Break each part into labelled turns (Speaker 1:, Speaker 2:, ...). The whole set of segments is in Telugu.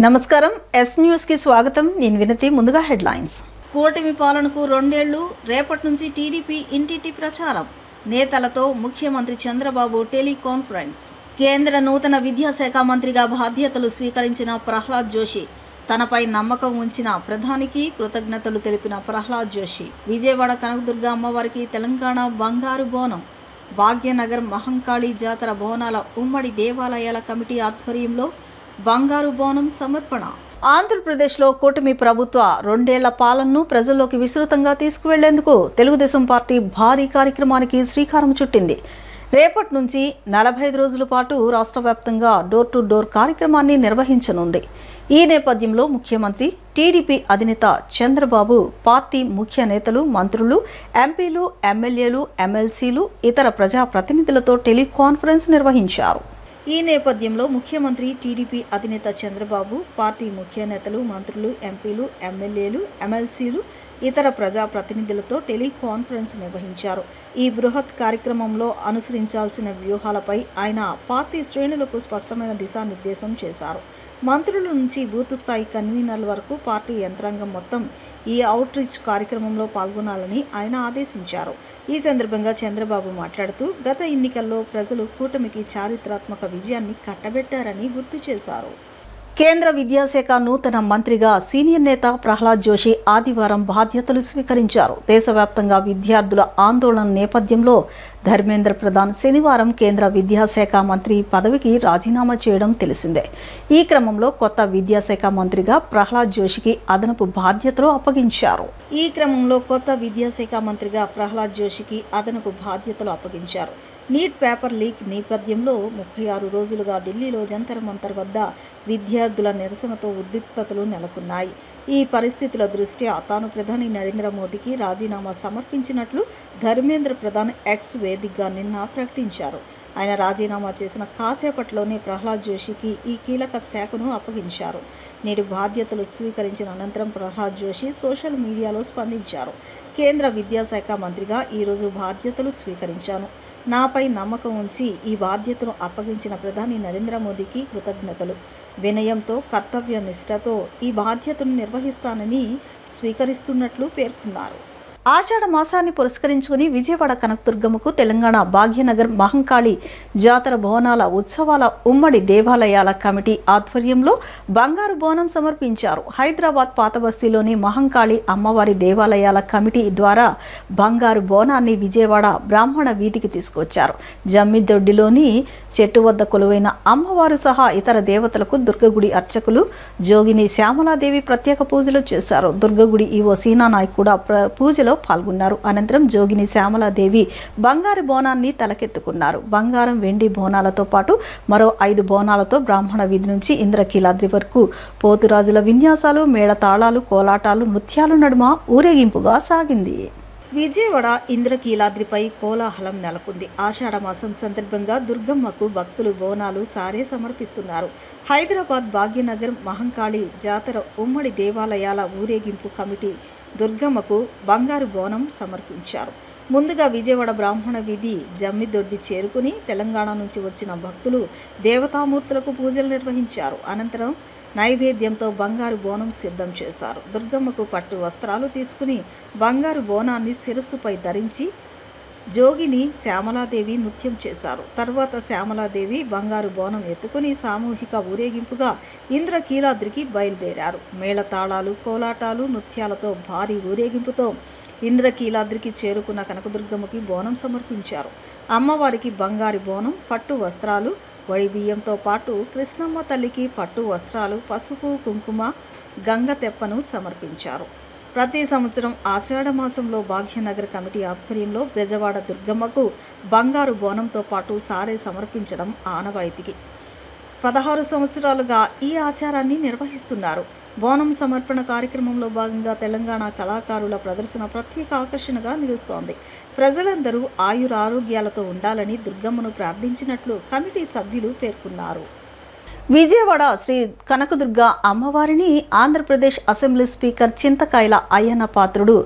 Speaker 1: నమస్కారం ఎస్ న్యూస్ కి స్వాగతం. నేను వినతి. ముందుగా హెడ్లైన్స్. కూటమి పాలనకు 2 ఏళ్లు, రేపటి నుంచి టీడీపీ ఇంటింటి ప్రచారం. నేతలతో ముఖ్యమంత్రి చంద్రబాబు టెలికాన్ఫరెన్స్. కేంద్ర నూతన విద్యాశాఖ మంత్రిగా బాధ్యతలు స్వీకరించిన ప్రహ్లాద్ జోషి. తనపై నమ్మకం ఉంచిన ప్రధానికి కృతజ్ఞతలు తెలిపిన ప్రహ్లాద్ జోషి. విజయవాడ కనకదుర్గ అమ్మవారికి తెలంగాణ బంగారు బోనం. భాగ్యనగర్ మహంకాళి జాతర బోనాల ఉమ్మడి దేవాలయాల కమిటీ ఆధ్వర్యంలో బంగారు బోనం సమర్పణ. ఆంధ్రప్రదేశ్లో కూటమి ప్రభుత్వ 2 ఏళ్ల పాలనను ప్రజల్లోకి విస్తృతంగా తీసుకువెళ్లేందుకు తెలుగుదేశం పార్టీ భారీ కార్యక్రమానికి శ్రీకారం చుట్టింది. రేపటి నుంచి 45 రోజుల పాటు రాష్ట్ర వ్యాప్తంగా డోర్ టు డోర్ కార్యక్రమాన్ని నిర్వహించనుంది. ఈ నేపథ్యంలో ముఖ్యమంత్రి, టీడీపీ అధినేత చంద్రబాబు పార్టీ ముఖ్య నేతలు, మంత్రులు, ఎంపీలు, ఎమ్మెల్యేలు, ఎమ్మెల్సీలు, ఇతర ప్రజాప్రతినిధులతో టెలికాన్ఫరెన్స్ నిర్వహించారు. ఈ నేపథ్యంలో ముఖ్యమంత్రి, టీడీపీ అధినేత చంద్రబాబు పార్టీ ముఖ్య నేతలు, మంత్రులు, ఎంపీలు, ఎమ్మెల్యేలు, ఎమ్మెల్సీలు, ఇతర ప్రజాప్రతినిధులతో టెలికాన్ఫరెన్స్ నిర్వహించారు. ఈ బృహత్ కార్యక్రమంలో అనుసరించాల్సిన వ్యూహాలపై ఆయన పార్టీ శ్రేణులకు స్పష్టమైన దిశానిర్దేశం చేశారు. మంత్రుల నుంచి బూత్ స్థాయి కన్వీనర్ల వరకు పార్టీ యంత్రాంగం మొత్తం ఈ అవుట్ రీచ్ కార్యక్రమంలో పాల్గొనాలని ఆయన ఆదేశించారు. ఈ సందర్భంగా చంద్రబాబు మాట్లాడుతూ, గత ఎన్నికల్లో ప్రజలు కూటమికి చారిత్రాత్మక విజయాన్ని కట్టబెట్టారని గుర్తు చేశారు. కేంద్ర విద్యాశాఖ నూతన మంత్రిగా సీనియర్ నేత ప్రహ్లాద్ జోషి ఆదివారం బాధ్యతలు స్వీకరించారు. దేశవ్యాప్తంగా విద్యార్థుల ఆందోళన నేపథ్యంలో ధర్మేంద్ర ప్రధాన్ శనివారం కేంద్ర విద్యాశాఖ మంత్రి పదవికి రాజీనామా చేయడం తెలిసిందే. ఈ క్రమంలో కొత్త విద్యాశాఖ మంత్రిగా ప్రహ్లాద్ జోషికి అదనపు బాధ్యతలు అప్పగించారు. నీట్ పేపర్ లీక్ నేపథ్యంలో 36 రోజులుగా ఢిల్లీలో జంతర్ మంతర్ వద్ద విద్యార్థుల నిరసనతో ఉద్రిక్తతలు నెలకొన్నాయి. ఈ పరిస్థితుల దృష్ట్యా తాను ప్రధాని నరేంద్ర మోదీకి రాజీనామా సమర్పించినట్లు ధర్మేంద్ర ప్రధాన్ ఎక్స్ వేదికగా నిన్న ప్రకటించారు. ఆయన రాజీనామా చేసిన కాసేపట్లోనే ప్రహ్లాద్ జోషికి ఈ కీలక శాఖను అప్పగించారు. నేడు బాధ్యతలు స్వీకరించిన అనంతరం ప్రహ్లాద్ జోషి సోషల్ మీడియాలో స్పందించారు. కేంద్ర విద్యాశాఖ మంత్రిగా ఈరోజు బాధ్యతలు స్వీకరించాను. నాపై నమ్మకం ఉంచి ఈ బాధ్యతను అప్పగించిన ప్రధాని నరేంద్ర మోదీకి కృతజ్ఞతలు. వినయంతో, కర్తవ్య నిష్ఠతో ఈ బాధ్యతను నిర్వహిస్తానని స్వీకరిస్తున్నట్లు పేర్కొన్నారు. ఆషాఢ మాసాన్ని పురస్కరించుకుని విజయవాడ కనకదుర్గమ్మకు తెలంగాణ భాగ్యనగర్ మహంకాళి జాతర బోనాల ఉత్సవాల ఉమ్మడి దేవాలయాల కమిటీ ఆధ్వర్యంలో బంగారు బోనం సమర్పించారు. హైదరాబాద్ పాతబస్తీలోని మహంకాళి అమ్మవారి దేవాలయాల కమిటీ ద్వారా బంగారు బోనాన్ని విజయవాడ బ్రాహ్మణ వీధికి తీసుకొచ్చారు. జమ్మిదొడ్డిలోని చెట్టు వద్ద కొలువైన అమ్మవారు సహా ఇతర దేవతలకు దుర్గగుడి అర్చకులు జోగిని శ్యామలాదేవి ప్రత్యేక పూజలు చేశారు. దుర్గగుడి ఈవో సీనా నాయక్ కూడా పూజలో పాల్గొన్నారు. అనంతరం జోగిని శ్యామలాదేవి బంగారు బోనాన్ని తలకెత్తుకున్నారు. బంగారం, వెండి బోనాలతో పాటు మరో 5 బోనాలతో బ్రాహ్మణ వీధి నుంచి ఇంద్రకీలాద్రి వరకు పోతురాజుల విన్యాసాలు, మేళతాళాలు, కోలాటాలు, నృత్యాల నడుమ ఊరేగింపుగా సాగింది. విజయవాడ ఇంద్రకీలాద్రిపై కోలాహలం నెలకొంది. ఆషాఢ మాసం సందర్భంగా దుర్గమ్మకు భక్తులు బోనాలు, సారే సమర్పిస్తున్నారు. హైదరాబాద్ భాగ్యనగర్ మహంకాళి జాతర ఉమ్మడి దేవాలయాల ఊరేగింపు కమిటీ దుర్గమ్మకు బంగారు బోనం సమర్పించారు. ముందుగా విజయవాడ బ్రాహ్మణ వీధి జమ్మిదొడ్డి చేరుకుని తెలంగాణ నుంచి వచ్చిన భక్తులు దేవతామూర్తులకు పూజలు నిర్వహించారు. అనంతరం నైవేద్యంతో బంగారు బోనం సిద్ధం చేశారు. దుర్గమ్మకు పట్టు వస్త్రాలు తీసుకుని బంగారు బోనాన్ని శిరస్సుపై ధరించి జోగిని శ్యామలాదేవి నృత్యం చేశారు. తర్వాత శ్యామలాదేవి బంగారు బోనం ఎత్తుకుని సామూహిక ఊరేగింపుగా ఇంద్రకీలాద్రికి బయలుదేరారు. మేళతాళాలు, కోలాటాలు, నృత్యాలతో భారీ ఊరేగింపుతో ఇంద్రకీలాద్రికి చేరుకున్న కనకదుర్గమ్మకి బోనం సమర్పించారు. అమ్మవారికి బంగారు బోనం, పట్టు వస్త్రాలు, వడి బియ్యంతో పాటు కృష్ణమ్మ తల్లికి పట్టు వస్త్రాలు, పసుపు, కుంకుమ, గంగ తెప్పను సమర్పించారు. ప్రతి సంవత్సరం ఆషాఢ మాసంలో భాగ్యనగర్ కమిటీ ఆధ్వర్యంలో బెజవాడ దుర్గమ్మకు బంగారు బోనంతో పాటు సారే సమర్పించడం ఆనవాయితీకి 16 సంవత్సరాలుగా ఈ ఆచారాన్ని నిర్వహిస్తున్నారు. బోనం సమర్పణ కార్యక్రమంలో భాగంగా తెలంగాణ కళాకారుల ప్రదర్శన ప్రత్యేక ఆకర్షణగా నిలుస్తోంది. ప్రజలందరూ ఆయురారోగ్యాలతో ఉండాలని దుర్గమ్మను ప్రార్థించినట్లు కమిటీ సభ్యులు పేర్కొన్నారు. విజయవాడ శ్రీ కనకదుర్గ అమ్మవారిని Andhra Pradesh assembly speaker Chintakayala Ayyanna Patrudu,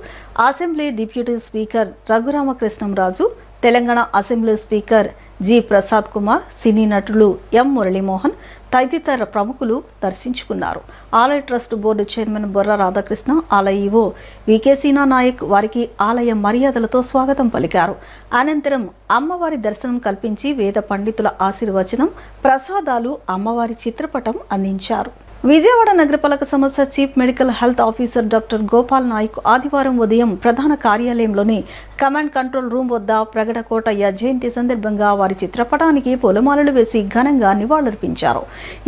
Speaker 1: assembly deputy speaker Raghuramakrishnamraju, Telangana assembly speaker G Prasad Kumar, cine నటులు ఎం మురళీమోహన్ తదితర ప్రముఖులు దర్శించుకున్నారు. ఆలయ trust board chairman Borra Radhakrishna, ఆలయ ఈవో వికే సీనా నాయక్ వారికి ఆలయ మర్యాదలతో స్వాగతం పలికారు. అనంతరం అమ్మవారి దర్శనం కల్పించి వేద పండితుల ఆశీర్వచనం, ప్రసాదాలు, అమ్మవారి చిత్రపటం అందించారు. విజయవాడ నగరపాలక సంస్థ chief medical health officer doctor Gopal Nayak ఆదివారం ఉదయం ప్రధాన కార్యాలయంలోని కమాండ్ కంట్రోల్ రూమ్ వద్ద ప్రగడ కోటయ్య జయంతి సందర్భంగా వారి చిత్రపటానికి పూలమాలలు వేసి ఘనంగా నివాళులర్పించారు.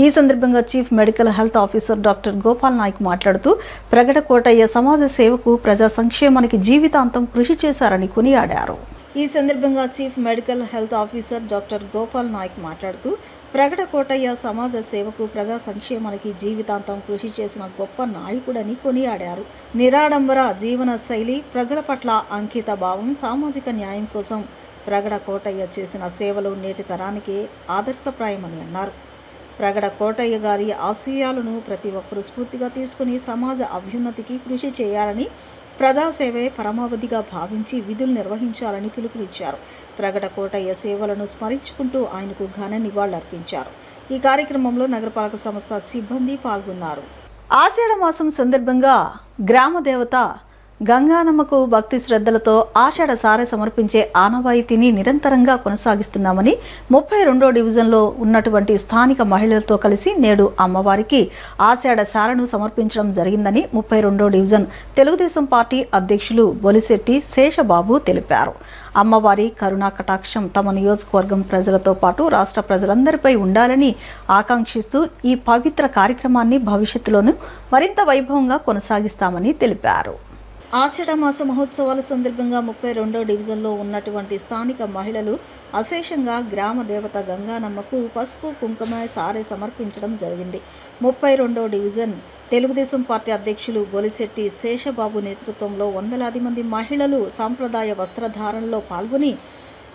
Speaker 1: ఈ సందర్భంగా chief medical health officer doctor Gopal Nayak మాట్లాడుతూ ప్రగడ కోటయ్య సమాజ సేవకు, ప్రజా సంక్షేమానికి జీవితాంతం కృషి చేశారని కొనియాడారు. ఈ సందర్భంగా chief medical health officer doctor Gopal Nayak మాట్లాడుతూ ప్రగడ కోటయ్య సమాజ సేవకు, ప్రజా సంక్షేమానికి జీవితాంతం కృషి చేసిన గొప్ప నాయకుడని కొనియాడారు. నిరాడంబర జీవన శైలి, ప్రజల పట్ల అంకిత భావం, సామాజిక న్యాయం కోసం ప్రగడ కోటయ్య చేసిన సేవలు నేటి తరానికి ఆదర్శప్రాయమని అన్నారు. ప్రగడ కోటయ్య గారి ఆశయాలను ప్రతి ఒక్కరూ స్ఫూర్తిగా తీసుకుని సమాజ అభ్యున్నతికి కృషి చేయాలని, ప్రజాసేవే పరమావధిగా భావించి విధులు నిర్వహించాలని పిలుపునిచ్చారు. ప్రగడ కోటయ్య సేవలను స్మరించుకుంటూ ఆయనకు ఘన నివాళులర్పించారు. ఈ కార్యక్రమంలో నగరపాలక సంస్థ సిబ్బంది పాల్గొన్నారు. ఆషాఢ మాసం సందర్భంగా గ్రామ దేవత గంగానమ్మకు భక్తి శ్రద్ధలతో ఆషాఢ సారె సమర్పించే ఆనవాయితీని నిరంతరంగా కొనసాగిస్తున్నామని 32వ డివిజన్లో ఉన్నటువంటి స్థానిక మహిళలతో కలిసి నేడు అమ్మవారికి ఆషాఢ సారెను సమర్పించడం జరిగిందని 32వ డివిజన్ తెలుగుదేశం పార్టీ అధ్యక్షులు బొలిశెట్టి శేషబాబు తెలిపారు. అమ్మవారి కరుణా కటాక్షం తమ నియోజకవర్గం ప్రజలతో పాటు రాష్ట్ర ప్రజలందరిపై ఉండాలని ఆకాంక్షిస్తూ ఈ పవిత్ర కార్యక్రమాన్ని భవిష్యత్తులోనూ మరింత వైభవంగా కొనసాగిస్తామని తెలిపారు. ఆషాఢ మాస మహోత్సవాల సందర్భంగా 32వ డివిజన్లో ఉన్నటువంటి స్థానిక మహిళలు అశేషంగా గ్రామ దేవత గంగానమ్మకు పసుపు, కుంకుమ, సారె సమర్పించడం జరిగింది. 32వ డివిజన్ తెలుగుదేశం పార్టీ అధ్యక్షులు బొలిశెట్టి శేషబాబు నేతృత్వంలో వందలాది మంది మహిళలు సాంప్రదాయ వస్త్రధారణలో పాల్గొని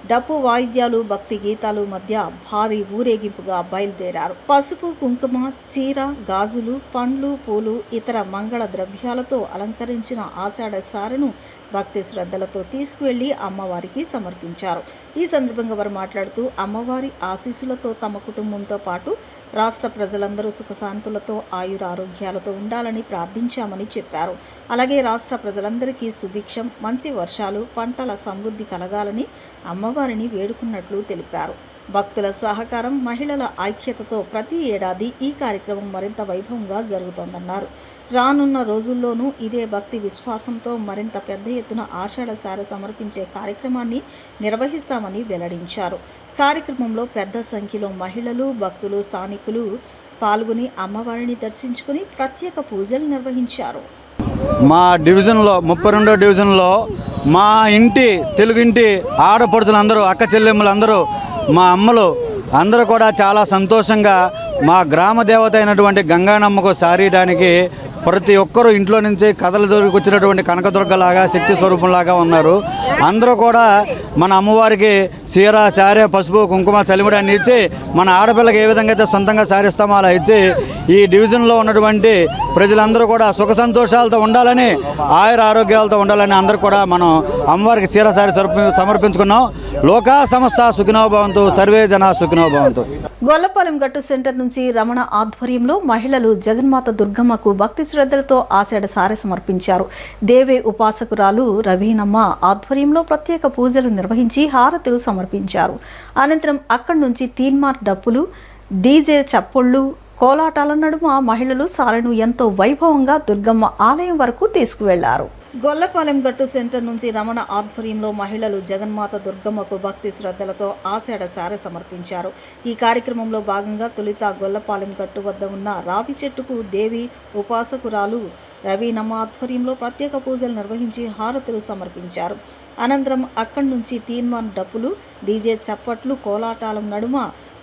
Speaker 1: డప్పు వాయిద్యాలు, భక్తి గీతాలు మధ్య భారీ ఊరేగింపుగా బయలుదేరారు. పసుపు, కుంకుమ, చీర, గాజులు, పండ్లు, పూలు, ఇతర మంగళ ద్రవ్యాలతో అలంకరించిన ఆషాఢ సారెను భక్తి శ్రద్ధలతో తీసుకువెళ్లి అమ్మవారికి సమర్పించారు. ఈ సందర్భంగా వారు మాట్లాడుతూ అమ్మవారి ఆశీస్సులతో తమ కుటుంబంతో పాటు రాష్ట్ర ప్రజలందరూ సుఖశాంతులతో, ఆయురారోగ్యాలతో ఉండాలని ప్రార్థించామని చెప్పారు. అలాగే రాష్ట్ర ప్రజలందరికీ సుభిక్షం, మంచి వర్షాలు, పంటల సమృద్ధి కలగాలని అమ్మవారిని వేడుకున్నట్లు తెలిపారు. భక్తుల సహకారం, మహిళల ఐక్యతతో ప్రతి ఏడాది ఈ కార్యక్రమం మరింత వైభవంగా జరుగుతోందన్నారు. రానున్న రోజుల్లోనూ ఇదే భక్తి విశ్వాసంతో మరింత పెద్ద ఎత్తున ఆషాఢ సారె సమర్పించే కార్యక్రమాన్ని నిర్వహిస్తామని వెల్లడించారు. కార్యక్రమంలో పెద్ద సంఖ్యలో మహిళలు, భక్తులు, స్థానికులు పాల్గొని అమ్మవారిని దర్శించుకుని ప్రత్యేక పూజలు నిర్వహించారు.
Speaker 2: మా డివిజన్లో 32వ డివిజన్లో మా ఇంటి తెలుగింటి ఆడపడుచులందరూ, అక్క చెల్లెమ్మలందరూ, మా అమ్మలు అందరూ కూడా చాలా సంతోషంగా మా గ్రామ దేవత అయినటువంటి గంగానమ్మకు సారీయడానికి ప్రతి ఒక్కరూ ఇంట్లో నుంచి కథల దొరికి వచ్చినటువంటి కనకదుర్గలాగా, శక్తి స్వరూపంలాగా ఉన్నారు. అందరూ కూడా మన అమ్మవారికి చీర, సారె, పసుపు, కుంకుమ, చలిముడి అన్ని ఇచ్చి మన ఆడపిల్లకి ఏ విధంగా అయితే సొంతంగా సారిస్తామో అలా ఇచ్చి ఈ డివిజన్లో ఉన్నటువంటి ప్రజలందరూ కూడా సుఖ సంతోషాలతో ఉండాలని, ఆయుర ఆరోగ్యాలతో ఉండాలని అందరూ కూడా మనం అమ్మవారికి చీర, సారి సమర్పించుకున్నాం. లోకా సంస్థ సుఖినో భవంతు, సర్వే జన సుఖినో భవంతు.
Speaker 1: గొల్లపాలెం గట్టు సెంటర్ నుంచి రమణ ఆధ్వర్యంలో మహిళలు జగన్మాత దుర్గమ్మకు భక్తి శ్రద్ధలతో ఆషాఢ సారె సమర్పించారు. దేవే ఉపాసకురాలు రవీనమ్మ ఆధ్వర్యంలో ప్రత్యేక పూజలు నిర్వహించి హారతులు సమర్పించారు. అనంతరం అక్కడి నుంచి తీన్మార్ డప్పులు, డీజే చప్పుళ్ళు, కోలాటాల నడుమ మహిళలు సారెను ఎంతో వైభవంగా దుర్గమ్మ ఆలయం వరకు తీసుకువెళ్లారు. గొల్లపాలెం గట్టు సెంటర్ నుంచి రమణ ఆధ్వర్యంలో మహిళలు జగన్మాత దుర్గమ్మకు భక్తి శ్రద్ధలతో ఆషాఢ సారె సమర్పించారు. ఈ కార్యక్రమంలో భాగంగా తొలుత గొల్లపాలెం గట్టు వద్ద ఉన్న రావి చెట్టుకు దేవి ఉపాసకురాలు రవీనమ్మ ఆధ్వర్యంలో ప్రత్యేక పూజలు నిర్వహించి హారతులు సమర్పించారు. అనంతరం అక్కడి నుంచి తీన్మాన్ డప్పులు, డీజే చప్పట్లు, కోలాటాల నడుమ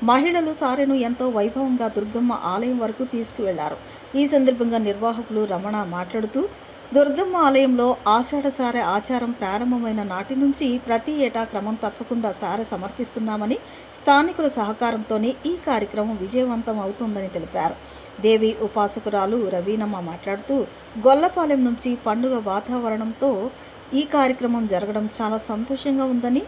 Speaker 1: మహిళలు సారెను ఎంతో వైభవంగా దుర్గమ్మ ఆలయం వరకు తీసుకువెళ్లారు. ఈ సందర్భంగా నిర్వాహకులు రమణ మాట్లాడుతూ దుర్గమ్మ ఆలయంలో ఆషాఢ సారె ఆచారం ప్రారంభమైన నాటి నుంచి ప్రతి ఏటా క్రమం తప్పకుండా సారె సమర్పిస్తున్నామని, స్థానికుల సహకారంతోనే ఈ కార్యక్రమం విజయవంతం అవుతుందని తెలిపారు. దేవి ఉపాసకురాలు రవీనమ్మ మాట్లాడుతూ గొల్లపాలెం నుంచి పండుగ వాతావరణంతో ఈ కార్యక్రమం జరగడం చాలా సంతోషంగా ఉందని,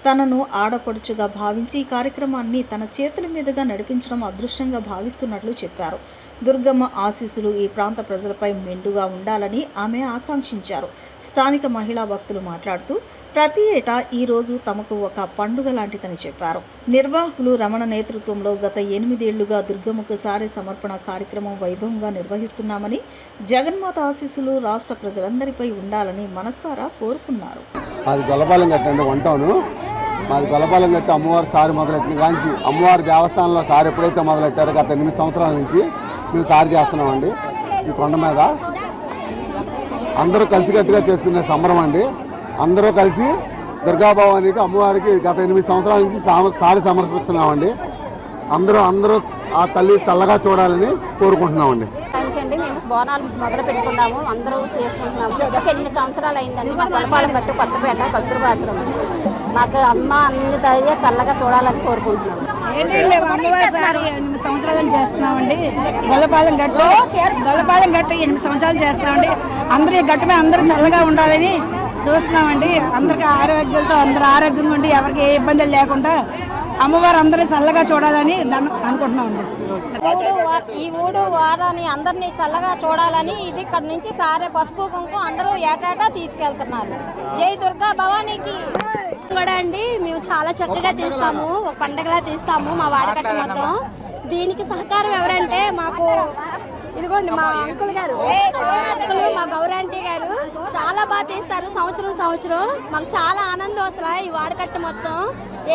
Speaker 1: తనను ఆడపడుచుగా భావించి ఈ కార్యక్రమాన్ని తన చేతుల మీదుగా నడిపించడం అదృష్టంగా భావిస్తున్నట్లు చెప్పారు. దుర్గమ్మ ఆశీస్సులు ఈ ప్రాంత ప్రజలపై మెండుగా ఉండాలని ఆమె ఆకాంక్షించారు. స్థానిక మహిళా భక్తులు మాట్లాడుతూ ప్రతి ఏటా ఈ రోజు తమకు ఒక పండుగ లాంటిదని చెప్పారు. నిర్వాహకులు రమణ నేతృత్వంలో గత 8 ఏళ్లుగా దుర్గమ్మకు సారే సమర్పణ కార్యక్రమం వైభవంగా నిర్వహిస్తున్నామని, జగన్మాత ఆశీస్సులు రాష్ట్ర ప్రజలందరిపై ఉండాలని మనసారా కోరుకున్నారు.
Speaker 3: అది గొల్లపాలెం కట్టండి వంటను మాది గొల్లపాలెం కట్టి అమ్మవారు సారి మొదలెట్టిన కానీ అమ్మవారి దేవస్థానంలో సారి ఎప్పుడైతే మొదలెట్టారో గత 8 సంవత్సరాల నుంచి మేము సారి చేస్తున్నామండి. ఈ కొండ మీద అందరూ కలిసికట్టుగా చేసుకునే సంబరం అండి. అందరూ కలిసి దుర్గాభవానికి అమ్మవారికి గత 8 సంవత్సరాల నుంచి సారి సమర్పిస్తున్నామండి. అందరూ ఆ తల్లి చల్లగా చూడాలని కోరుకుంటున్నామండి.
Speaker 4: మేము బోనాలు మొదలు పెట్టుకున్నాము, అందరూ చేసుకుంటున్నాము. 8 సంవత్సరాలు అయిందండి. మా గొల్లపాలెం గట్టు కొత్తపేట కల్తూరు బాత్రూమ్. మాకు అమ్మ అన్ని ధైర్య చల్లగా చూడాలని కోరుకుంటున్నాము.
Speaker 5: అమ్మవారి 8 సంవత్సరాలు చేస్తున్నామండి. గొల్లపాలెం గట్టు 8 సంవత్సరాలు చేస్తున్నామండి. అందరూ ఈ గట్టు మీద అందరూ చల్లగా ఉండాలని చూస్తున్నామండి. అందరికి ఆరోగ్యాలతో అందరూ ఆరోగ్యంగా ఉండి ఎవరికి ఏ ఇబ్బందులు లేకుండా అమ్మవారు అందరూ చల్లగా చూడాలని అనుకుంటున్నామండి.
Speaker 4: ఈ ఊడు వారాన్ని అందరినీ చల్లగా చూడాలని ఇది ఇక్కడ నుంచి సారే పసుపు కుంకుమ అందరూ ఏటాటా తీసుకెళ్తున్నారు. జై దుర్గా భవానీకి కూడా అండి. మేము చాలా చక్కగా తీస్తాము, ఒక పండగలా తీస్తాము మా వాడకట్ట మొత్తం. దీనికి సహకారం ఎవరంటే మాకు ఇదిగోండి మా అంకుల్ గారు, మా గౌరాంటీ గారు చాలా బాగా తీస్తారు. సంవత్సరం మాకు చాలా ఆనందం అసలు. ఈ వాడకట్ట మొత్తం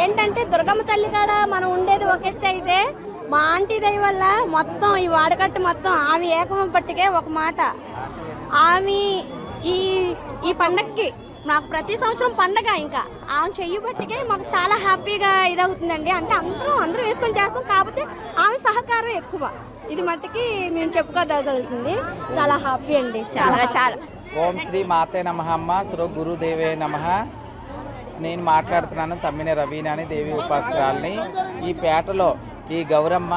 Speaker 4: ఏంటంటే దుర్గమ్మ తల్లి కాడ మనం ఉండేది ఒక ఎత్తు అయితే మా ఆంటీ దయ వల్ల మొత్తం ఈ వాడకట్టు మొత్తం ఆమె ఏకమం పట్టికే ఒక మాట. ఆమె ఈ పండగకి నాకు ప్రతి సంవత్సరం పండగ. ఇంకా ఆమె చెయ్యి పట్టికే మాకు చాలా హ్యాపీగా ఇదవుతుందండి. అంటే అందరూ వేసుకొని చేస్తాం, కాకపోతే ఆమె సహకారం ఎక్కువ. ఇది మట్టికి మేము చెప్పుకోదలసింది. చాలా హ్యాపీ అండి. చాలా
Speaker 6: ఓం శ్రీ మాతే నమః అమ్మ శ్రీ గురుదేవే నమః. నేను మాట్లాడుతున్నాను తమ్మిన రవీనా అని దేవి ఉపాసకురాలని. ఈ పేటలో ఈ గౌరమ్మ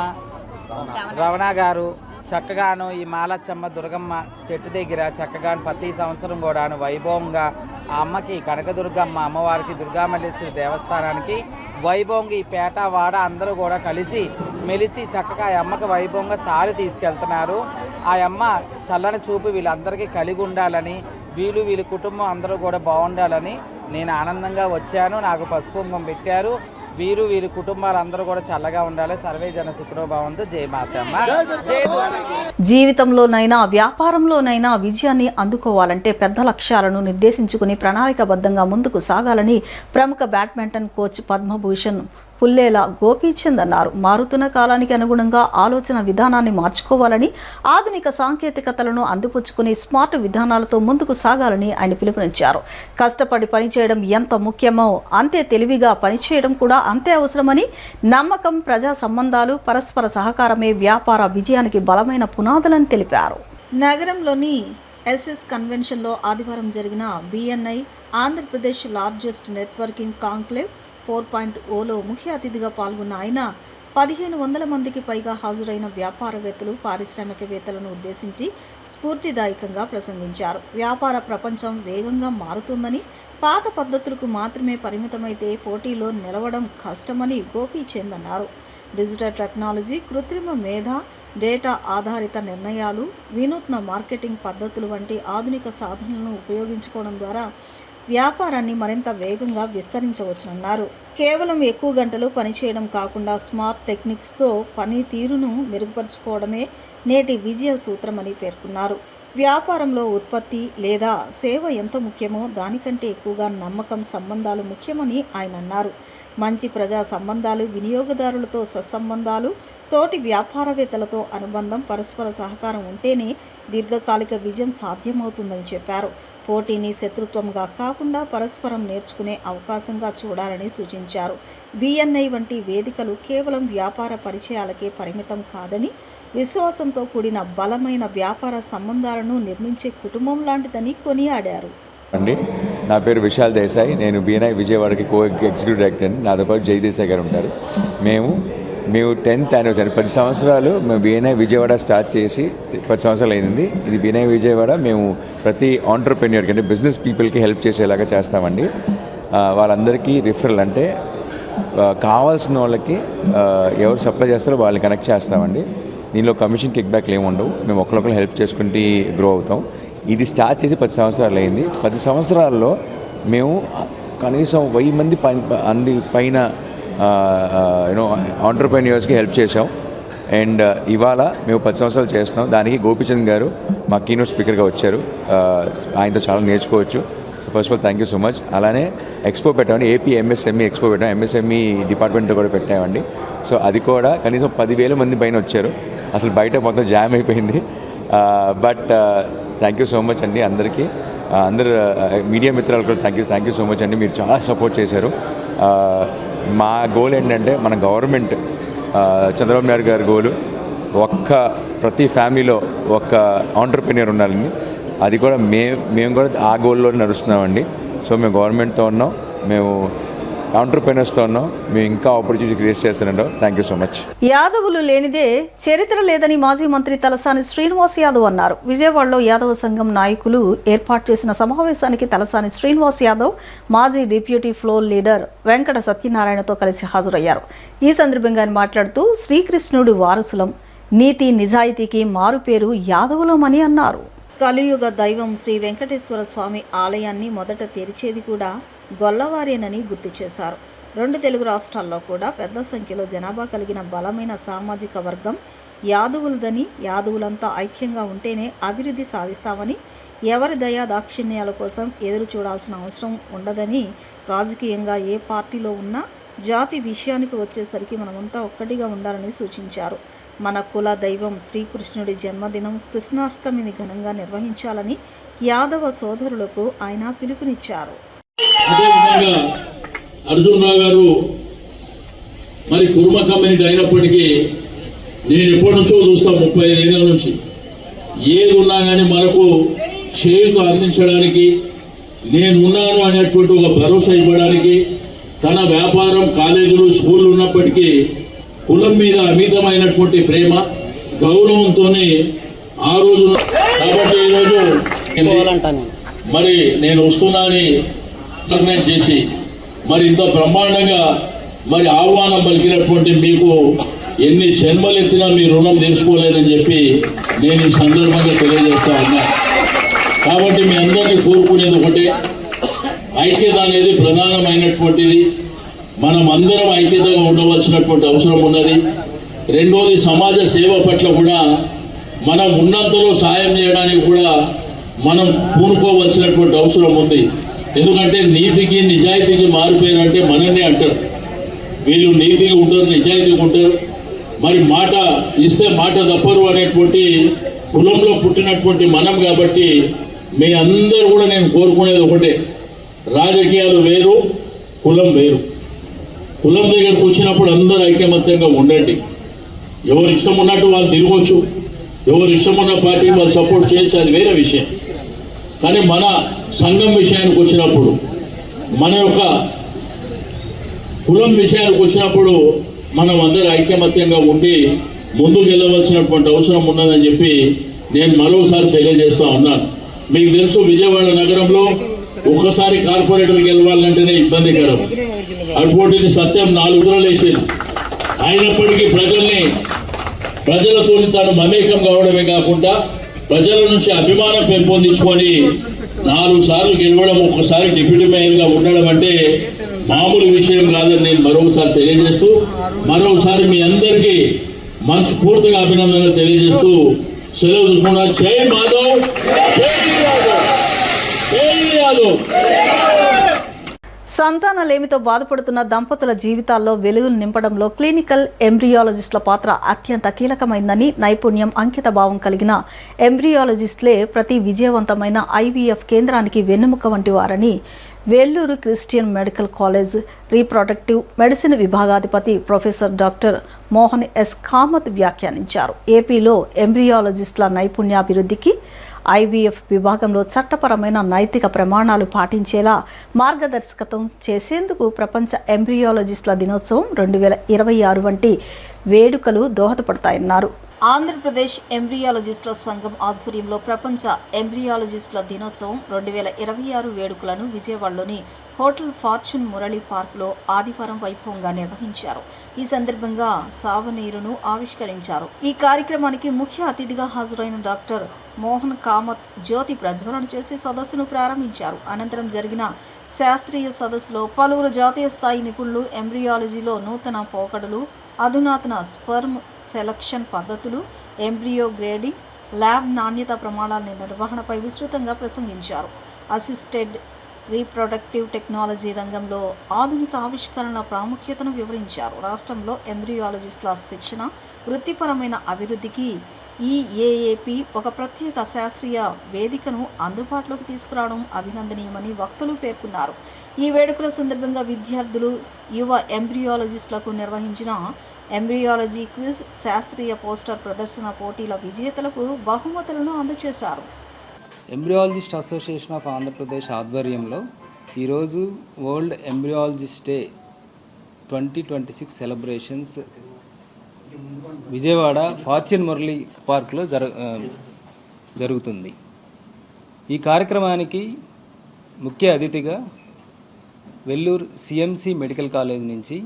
Speaker 6: రవణ గారు చక్కగాను ఈ మాలచ్చమ్మ దుర్గమ్మ చెట్టు దగ్గర చక్కగాను ప్రతి సంవత్సరం కూడాను వైభవంగా ఆ అమ్మకి కనకదుర్గమ్మ అమ్మవారికి దుర్గామల్లేశ్వరి దేవస్థానానికి వైభవంగా ఈ పేట వాడ అందరూ కూడా కలిసి మెలిసి చక్కగా ఆ అమ్మకి వైభవంగా సారి తీసుకెళ్తున్నారు. ఆ అమ్మ చల్లని చూపు వీళ్ళందరికీ కలిగి ఉండాలని, వీళ్ళ కుటుంబం అందరూ కూడా బాగుండాలని నేను ఆనందంగా వచ్చాను. నాకు పసుపు కుంకుమ పెట్టారు. వీరి కుటుంబాలందరూ కూడా చల్లగా ఉండాలి. సర్వే జన సుఖనో భవంతు. జై మాతమ్మ.
Speaker 1: జీవితంలోనైనా వ్యాపారంలోనైనా విజయాన్ని అందుకోవాలంటే పెద్ద లక్ష్యాలను నిర్దేశించుకుని ప్రణాళికాబద్ధంగా ముందుకు సాగాలని ప్రముఖ బ్యాడ్మింటన్ కోచ్ పద్మభూషణ్ పుల్లేల గోపీచంద్ అన్నారు. మారుతున్న కాలానికి అనుగుణంగా ఆలోచన విధానాన్ని మార్చుకోవాలని, ఆధునిక సాంకేతికతలను అందిపుచ్చుకుని స్మార్ట్ విధానాలతో ముందుకు సాగాలని ఆయన పిలుపునిచ్చారు. కష్టపడి పనిచేయడం ఎంత ముఖ్యమో అంతే తెలివిగా పనిచేయడం కూడా అంతే అవసరమని, నమ్మకం, ప్రజా సంబంధాలు, పరస్పర సహకారమే వ్యాపార విజయానికి బలమైన పునాదులని తెలిపారు. నగరంలోని ఎస్ఎస్ కన్వెన్షన్లో ఆదివారం జరిగిన BNI Andhra Pradesh largest networking conclave 4.0లో ముఖ్య అతిథిగా పాల్గొన్న ఆయన 1500 మందికి పైగా హాజరైన వ్యాపారవేత్తలు, పారిశ్రామికవేత్తలను ఉద్దేశించి స్ఫూర్తిదాయకంగా ప్రసంగించారు. వ్యాపార ప్రపంచం వేగంగా మారుతుందని, పాత పద్ధతులకు మాత్రమే పరిమితమైతే పోటీలో నిలవడం కష్టమని గోపీచంద్ అన్నారు. డిజిటల్ టెక్నాలజీ, కృత్రిమ మేధ, డేటా ఆధారిత నిర్ణయాలు, వినూత్న మార్కెటింగ్ పద్ధతులు వంటి ఆధునిక సాధనలను ఉపయోగించుకోవడం ద్వారా వ్యాపారాన్ని మరింత వేగంగా విస్తరించవచ్చునన్నారు. కేవలం ఎక్కువ గంటలు పనిచేయడం కాకుండా స్మార్ట్ టెక్నిక్స్తో పనితీరును మెరుగుపరుచుకోవడమే నేటి విజయ సూత్రమని పేర్కొన్నారు. వ్యాపారంలో ఉత్పత్తి లేదా సేవ ఎంత ముఖ్యమో దానికంటే ఎక్కువగా నమ్మకం, సంబంధాలు ముఖ్యమని ఆయన అన్నారు. మంచి ప్రజా సంబంధాలు, వినియోగదారులతో సత్సంబంధాలు, తోటి వ్యాపారవేత్తలతో అనుబంధం, పరస్పర సహకారం ఉంటేనే దీర్ఘకాలిక విజయం సాధ్యమవుతుందని చెప్పారు. పోటీని శత్రుత్వంగా కాకుండా పరస్పరం నేర్చుకునే అవకాశంగా చూడాలని సూచించారు. BNI వంటి వేదికలు కేవలం వ్యాపార పరిచయాలకే పరిమితం కాదని, విశ్వాసంతో కూడిన బలమైన వ్యాపార సంబంధాలను నిర్మించే కుటుంబం లాంటిదని కొనియాడారు.
Speaker 7: అండి, నా పేరు విశాల్ దేశాయ్. నేను BNI విజయవాడకి ఎగ్జిక్యూటివ్ డైరెక్టర్. నాతో పాటు జై దేశాయ్ గారు ఉంటారు. మేము 10th యానివర్సరీ 10 సంవత్సరాలు మేము BNI విజయవాడ స్టార్ట్ చేసి 10 సంవత్సరాలు అయింది. ఇది BNI విజయవాడ మేము ప్రతి ఆంటర్ప్రెన్యూర్కి అంటే బిజినెస్ పీపుల్కి హెల్ప్ చేసేలాగా చేస్తామండి. వాళ్ళందరికీ రిఫరల్ అంటే కావాల్సిన వాళ్ళకి ఎవరు సప్లై చేస్తారో వాళ్ళని కనెక్ట్ చేస్తామండి. దీనిలో కమిషన్ కిక్ బ్యాక్లు ఏమి ఉండవు. మేము ఒకరికొకరు హెల్ప్ చేసుకుంటూ గ్రో అవుతాం. ఇది స్టార్ట్ చేసి 10 సంవత్సరాలు అయింది. 10 సంవత్సరాల్లో మేము కనీసం 1000 మంది పైన ఆంటర్‌ప్రెన్యూర్స్కి హెల్ప్ చేసాం. అండ్ ఇవాళ మేము 10 సంవత్సరాలు చేస్తున్నాం. దానికి గోపీచంద్ గారు మా కీనోట్ స్పీకర్గా వచ్చారు. ఆయనతో చాలా నేర్చుకోవచ్చు. So first of all thank you so much. అలానే ఎక్స్పో పెట్టామండి, ఏపీ ఎంఎస్ఎంఈ ఎక్స్పో పెట్టాం. ఎంఎస్ఎంఈ డిపార్ట్మెంట్తో కూడా పెట్టామండి. సో అది కూడా కనీసం 10,000 మంది పైన వచ్చారు. అసలు బయట మొత్తం జామ్ అయిపోయింది. But thank you so much అండి అందరికీ. అందరు మీడియా మిత్రాలు కూడా థ్యాంక్ యూ సో మచ్ అండి. మీరు చాలా సపోర్ట్ చేశారు. మా గోల్ ఏంటంటే మన గవర్నమెంట్ చంద్రబాబు నాయుడు గారి గోలు ప్రతి ఫ్యామిలీలో ఒక ఆంటర్‌ప్రెన్యూర్ ఉండాలని. అది కూడా మేము కూడా ఆ గోల్లో నడుస్తున్నామండి. సో మేము గవర్నమెంట్తో ఉన్నాం, మేము ఆంటర్‌ప్రెన్యూర్స్తో ఉన్నాం, మేము ఇంకా ఆపర్చునిటీ క్రియేట్ చేస్తున్నాం. Thank you so much.
Speaker 1: యాదవులు లేనిదే చరిత్ర లేదని మాజీ మంత్రి తలసాని శ్రీనివాస్ యాదవ్ అన్నారు. విజయవాడలో యాదవ సంఘం నాయకులు ఏర్పాటు చేసిన సమావేశానికి తలసాని శ్రీనివాస్ యాదవ్ మాజీ డిప్యూటీ ఫ్లోర్ లీడర్ వెంకట సత్యనారాయణతో కలిసి హాజరయ్యారు. ఈ సందర్భంగా ఆయన మాట్లాడుతూ శ్రీకృష్ణుడి వారసులం, నీతి నిజాయితీకి మారుపేరు యాదవులమని అన్నారు. కలియుగ దైవం శ్రీ వెంకటేశ్వర స్వామి ఆలయాన్ని మొదట తెరిచేది కూడా గొల్లవారేనని గుర్తు చేశారు. 2 తెలుగు రాష్ట్రాల్లో కూడా పెద్ద సంఖ్యలో జనాభా కలిగిన బలమైన సామాజిక వర్గం యాదవులదని, యాదవులంతా ఐక్యంగా ఉంటేనే అభివృద్ధి సాధిస్తామని, ఎవరి దయా దాక్షిణ్యాల కోసం ఎదురు చూడాల్సిన అవసరం ఉండదని, రాజకీయంగా ఏ పార్టీలో ఉన్నా జాతి విషయానికి వచ్చేసరికి మనమంతా ఒక్కటిగా ఉండాలని సూచించారు. మన కుల దైవం శ్రీకృష్ణుడి జన్మదినం కృష్ణాష్టమిని ఘనంగా నిర్వహించాలని యాదవ సోదరులకు ఆయన పిలుపునిచ్చారు.
Speaker 8: అదేవిధంగా అర్జున్ రావు గారు మరి కుర్మ కమ్యూనిటీ అయినప్పటికీ నేను ఎప్పటి నుంచో చూస్తాను, 35 ఏళ్ళ నుంచి ఏది ఉన్నా కానీ మనకు చేయూత అందించడానికి, నేనున్నాను అనేటువంటి ఒక భరోసా ఇవ్వడానికి, తన వ్యాపారం కాలేజీలు స్కూళ్ళు ఉన్నప్పటికీ కులం మీద అమితమైనటువంటి ప్రేమ గౌరవంతోనే ఆ రోజు. కాబట్టి ఈరోజు మరి నేను వస్తున్నానని ఆర్గనైజ్ చేసి మరి ఇంత బ్రహ్మాండంగా మరి ఆహ్వానం పలికినటువంటి మీకు ఎన్ని జన్మలు ఎత్తినా మీ రుణం తీర్చుకోలేదని చెప్పి నేను ఈ సందర్భంగా తెలియజేస్తా ఉన్నా. కాబట్టి మీ అందరినీ కోరుకునేది ఒకటే, ఐక్యత అనేది ప్రధానమైనటువంటిది. మనం అందరం ఐక్యతగా ఉండవలసినటువంటి అవసరం ఉన్నది. రెండోది, సమాజ సేవ పట్ల కూడా మనం ఉన్నంతలో సాయం చేయడానికి కూడా మనం పూనుకోవలసినటువంటి అవసరం ఉంది. ఎందుకంటే నీతికి నిజాయితీకి మారిపోయారు అంటే మనల్ని అంటారు. వీళ్ళు నీతిగా ఉంటారు, నిజాయితీగా ఉంటారు, మరి మాట ఇస్తే మాట తప్పరు అనేటువంటి కులంలో పుట్టినటువంటి మనం. కాబట్టి మీ అందరూ కూడా నేను కోరుకునేది ఒకటే, రాజకీయాలు వేరు, కులం వేరు. కులం దగ్గరకు వచ్చినప్పుడు అందరూ ఐకమత్యంగా ఉండండి. ఎవరు ఇష్టం ఉన్నట్టు వాళ్ళు తిరగవచ్చు, ఎవరు ఇష్టం ఉన్న పార్టీని వాళ్ళు సపోర్ట్ చేయొచ్చు, అది వేరే విషయం. కానీ మన సంఘం విషయానికి వచ్చినప్పుడు, మన యొక్క కులం విషయానికి వచ్చినప్పుడు మనం అందరూ ఐకమత్యంగా ఉండి ముందుకు వెళ్ళవలసినటువంటి అవసరం ఉన్నదని చెప్పి నేను మరోసారి తెలియజేస్తూ ఉన్నాను. మీకు తెలుసు, విజయవాడ నగరంలో ఒక్కసారి కార్పొరేటర్కి వెళ్ళాలంటేనే ఇబ్బందికరం. అటువంటిది సత్యం 4 రోజులు వేసింది. అయినప్పటికీ ప్రజలతో తాను మమేకం కావడమే కాకుండా ప్రజల నుంచి అభిమానం పెంపొందించుకొని 4 సార్లు గెలవడం, ఒక్కసారి డిప్యూటీ మేయర్గా ఉండడం అంటే మామూలు విషయం కాదని నేను మరోసారి తెలియజేస్తూ, మరోసారి మీ అందరికీ మనస్ఫూర్తిగా అభినందనలు తెలియజేస్తూ సెలవు తీసుకున్నాను. జై మాధవ్, జై యాదవ్, జై యాదవ్.
Speaker 1: సంతానలేమితో బాధపడుతున్న దంపతుల జీవితాల్లో వెలుగులు నింపడంలో క్లినికల్ ఎంబ్రియాలజిస్టుల పాత్ర అత్యంత కీలకమైందని, నైపుణ్యం, అంకిత భావం కలిగిన ఎంబ్రియాలజిస్టులే ప్రతి విజయవంతమైన ఐవీఎఫ్ కేంద్రానికి వెన్నెముక వంటి వారని Vellore Christian medical college reproductive medicine విభాగాధిపతి professor doctor Mohan S Kamath వ్యాఖ్యానించారు. ఏపీలో ఎంబ్రియాలజిస్టుల నైపుణ్యాభివృద్ధికి ఐవీఎఫ్ విభాగంలో చట్టపరమైన నైతిక ప్రమాణాలు పాటించేలా మార్గదర్శకత్వం చేసేందుకు ప్రపంచ ఎంబ్రియాలజిస్టుల దినోత్సవం 2026 వంటి వేడుకలు దోహదపడతాయన్నారు. ఆంధ్రప్రదేశ్ ఎంబ్రియాలజిస్టుల సంఘం ఆధ్వర్యంలో ప్రపంచ ఎంబ్రియాలజిస్టుల దినోత్సవం 2026 వేడుకలను విజయవాడలోని హోటల్ ఫార్చ్యూన్ మురళి పార్కులో ఆదివారం వైభవంగా నిర్వహించారు. ఈ సందర్భంగా సావనీరును ఆవిష్కరించారు. ఈ కార్యక్రమానికి ముఖ్య అతిథిగా హాజరైన డాక్టర్ మోహన్ కామత్ జ్యోతి ప్రజ్వలన చేసి సదస్సును ప్రారంభించారు. అనంతరం జరిగిన శాస్త్రీయ సదస్సులో పలువురు జాతీయ స్థాయి నిపుణులు ఎంబ్రియాలజీలో నూతన పోకడలు, అధునాతన స్పెర్మ్ సెలక్షన్ పద్ధతులు, ఎంబ్రియో గ్రేడింగ్, ల్యాబ్ నాణ్యత ప్రమాణాల నిర్వహణపై విస్తృతంగా ప్రసంగించారు. అసిస్టెడ్ రీప్రొడక్టివ్ టెక్నాలజీ రంగంలో ఆధునిక ఆవిష్కరణల ప్రాముఖ్యతను వివరించారు. రాష్ట్రంలో ఎంబ్రియాలజిస్టుల శిక్షణ, వృత్తిపరమైన అభివృద్ధికి ఈ ఏఏపీ ఒక ప్రత్యేక శాస్త్రీయ వేదికను అందుబాటులోకి తీసుకురావడం అభినందనీయమని వక్తలు పేర్కొన్నారు. ఈ వేడుకల సందర్భంగా విద్యార్థులు, యువ ఎంబ్రియాలజిస్టులకు నిర్వహించిన ఎంబ్రియాలజీ క్విజ్, శాస్త్రీయ పోస్టర్ ప్రదర్శన పోటీల విజేతలకు బహుమతులను అందజేశారు.
Speaker 9: ఎంబ్రియాలజిస్ట్ అసోసియేషన్ ఆఫ్ ఆంధ్రప్రదేశ్ ఆధ్వర్యంలో ఈరోజు world embryologist day 2026 celebrations Vijayawada fortune Murali పార్క్లో జరుగుతుంది. ఈ కార్యక్రమానికి ముఖ్య అతిథిగా వెల్లూరు సిఎంసి మెడికల్ కాలేజ్ నుంచి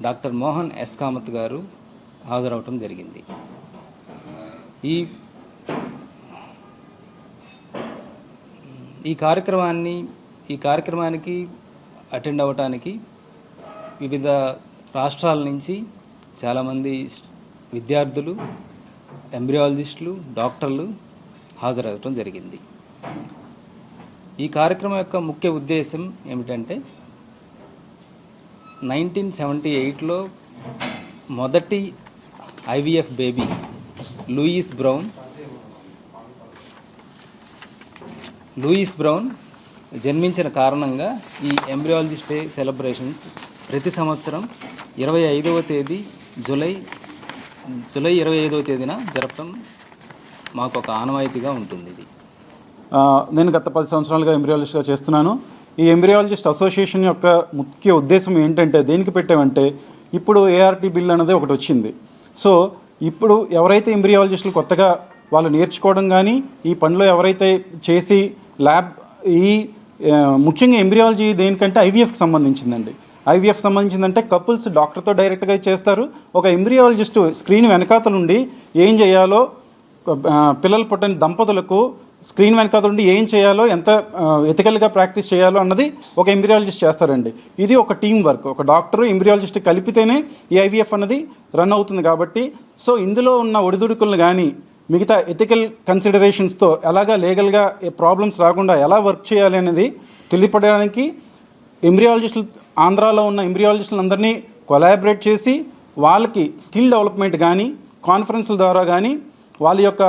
Speaker 9: డాక్టర్ మోహన్ ఎస్ కామత్ గారు హాజరవటం జరిగింది. ఈ కార్యక్రమానికి అటెండ్ అవ్వటానికి వివిధ రాష్ట్రాల నుంచి చాలామంది విద్యార్థులు, ఎంబ్రియాలజిస్టులు, డాక్టర్లు హాజరవటం జరిగింది. ఈ కార్యక్రమం యొక్క ముఖ్య ఉద్దేశం ఏమిటంటే 1978లో మొదటి ఐవీఎఫ్ బేబీ లూయిస్ బ్రౌన్ జన్మించిన కారణంగా ఈ ఎంబ్రియాలజిస్ట్ డే సెలబ్రేషన్స్ ప్రతి సంవత్సరం 25వ తేదీ జూలై 25వ తేదీన జరపడం మాకు ఒక ఆనవాయితీగా ఉంటుంది. ఇది
Speaker 10: నేను గత 10 సంవత్సరాలుగా ఎంబ్రియాలజిస్ట్గా చేస్తున్నాను. ఈ ఎంబ్రియాలజిస్ట్ అసోసియేషన్ యొక్క ముఖ్య ఉద్దేశం ఏంటంటే, దేనికి పెట్టామంటే, ఇప్పుడు ఏఆర్టీ బిల్ అనేది ఒకటి వచ్చింది. సో ఇప్పుడు ఎవరైతే ఎంబ్రియాలజిస్టులు కొత్తగా వాళ్ళు నేర్చుకోవడం కానీ, ఈ పనిలో ఎవరైతే చేసి ల్యాబ్ ముఖ్యంగా ఎంబ్రియాలజీ దేనికంటే ఐవీఎఫ్కి సంబంధించిందండి. ఐవీఎఫ్ సంబంధించిందంటే కపుల్స్ డాక్టర్తో డైరెక్ట్గా చేస్తారు. ఒక ఎంబ్రియాలజిస్టు స్క్రీన్ వెనకాతలుండి ఏం చేయాలో, పిల్లలు పుట్టని దంపతులకు స్క్రీన్ వెనకాతల నుండి ఏం చేయాలో, ఎంత ఎథికల్గా ప్రాక్టీస్ చేయాలో అన్నది ఒక ఎంబ్రియాలజిస్ట్ చేస్తారండి. ఇది ఒక టీం వర్క్. ఒక డాక్టరు ఎంబ్రియాలజిస్ట్ కలిపితేనే ఈ ఐవీఎఫ్ అన్నది రన్ అవుతుంది. కాబట్టి సో ఇందులో ఉన్న ఒడిదుడుకులను కానీ, మిగతా ఎథికల్ కన్సిడరేషన్స్తో ఎలాగా లీగల్గా ప్రాబ్లమ్స్ రాకుండా ఎలా వర్క్ చేయాలి అనేది తెలియపడడానికి ఎంబ్రియాలజిస్టులు, ఆంధ్రాలో ఉన్న ఎంబ్రియాలజిస్టులు అందరినీ కొలాబరేట్ చేసి వాళ్ళకి స్కిల్ డెవలప్మెంట్ కానీ, కాన్ఫరెన్స్ల ద్వారా కానీ వాళ్ళ యొక్క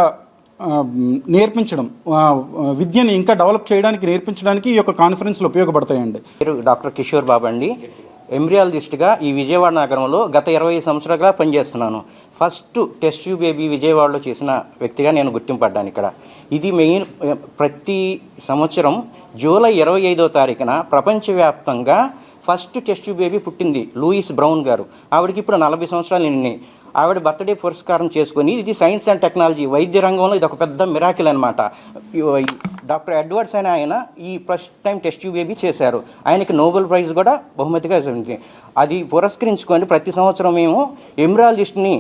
Speaker 10: నేర్పించడం, విద్యని ఇంకా డెవలప్ చేయడానికి నేర్పించడానికి ఈ యొక్క కాన్ఫరెన్స్లు ఉపయోగపడతాయండి.
Speaker 11: డాక్టర్ కిషోర్ బాబు అండి. ఎంబ్రియాలజిస్ట్గా ఈ విజయవాడ నగరంలో గత 20 సంవత్సరాలుగా పనిచేస్తున్నాను. ఫస్ట్ టెస్ట్ ట్యూబ్ బేబీ విజయవాడలో చేసిన వ్యక్తిగా నేను గుర్తింపడ్డాను ఇక్కడ. ఇది మెయిన్ ప్రతి సంవత్సరం జూలై 25వ తారీఖున ప్రపంచవ్యాప్తంగా ఫస్ట్ టెస్ట్ ట్యూబ్ బేబీ పుట్టింది లూయిస్ బ్రౌన్ గారు. ఆవిడకి ఇప్పుడు 40 సంవత్సరాలు నిండినాయి. ఆవిడ బర్త్డే పురస్కారం చేసుకొని, ఇది సైన్స్ అండ్ టెక్నాలజీ వైద్య రంగంలో ఇది ఒక పెద్ద మిరాకిల్ అనమాట. డాక్టర్ ఎడ్వర్డ్స్ అని ఆయన ఈ first time test tube baby చేశారు. ఆయనకి నోబెల్ ప్రైజ్ కూడా బహుమతిగా ఇస్తుంది. అది పురస్కరించుకొని ప్రతి సంవత్సరం మేము ఎంబ్రియాలజిస్ట్ని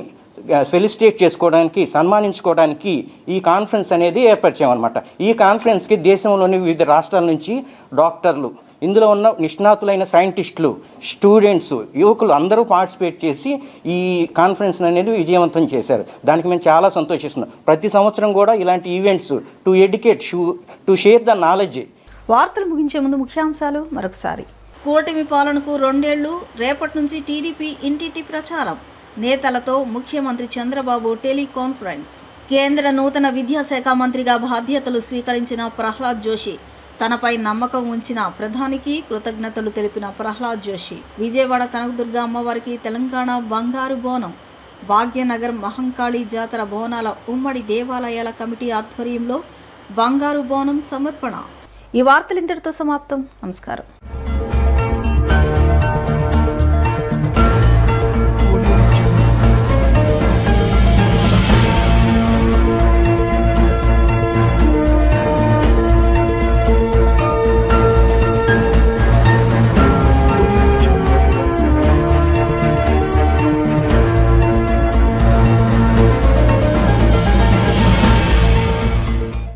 Speaker 11: ఫెలిసిటేట్ చేసుకోవడానికి, సన్మానించుకోవడానికి ఈ కాన్ఫరెన్స్ అనేది ఏర్పరిచామన్నమాట. ఈ కాన్ఫరెన్స్కి దేశంలోని వివిధ రాష్ట్రాల నుంచి డాక్టర్లు, ఇందులో ఉన్న నిష్ణాతులైన సైంటిస్టులు, స్టూడెంట్స్, యువకులు అందరూ పార్టిసిపేట్ చేసి ఈ కాన్ఫరెన్స్ అనేది విజయవంతం చేశారు. దానికి మేము చాలా సంతోషిస్తున్నాం. ప్రతి సంవత్సరం కూడా ఇలాంటి events to educate, to share the knowledge.
Speaker 1: వార్తలు ముగించే ముందు ముఖ్యాంశాలు మరొకసారి. కూటమి పాలనకు 2 ఏళ్లు, రేపటి నుంచి టీడీపీ ఇంటింటి ప్రచారం. నేతలతో ముఖ్యమంత్రి చంద్రబాబు టెలికాన్ఫరెన్స్. కేంద్ర నూతన విద్యాశాఖ మంత్రిగా బాధ్యతలు స్వీకరించిన ప్రహ్లాద్ జోషి. తనపై నమ్మకం ఉంచిన ప్రధానికి కృతజ్ఞతలు తెలిపిన ప్రహ్లాద్ జోషి. విజయవాడ కనకదుర్గ అమ్మవారికి తెలంగాణ బంగారు బోనం. భాగ్యనగర్ మహంకాళి జాతర బోనాల ఉమ్మడి దేవాలయాల కమిటీ ఆధ్వర్యంలో బంగారు బోనం సమర్పణ. ఈ వార్తలు ఇంతటితో సమాప్తం. నమస్కారం.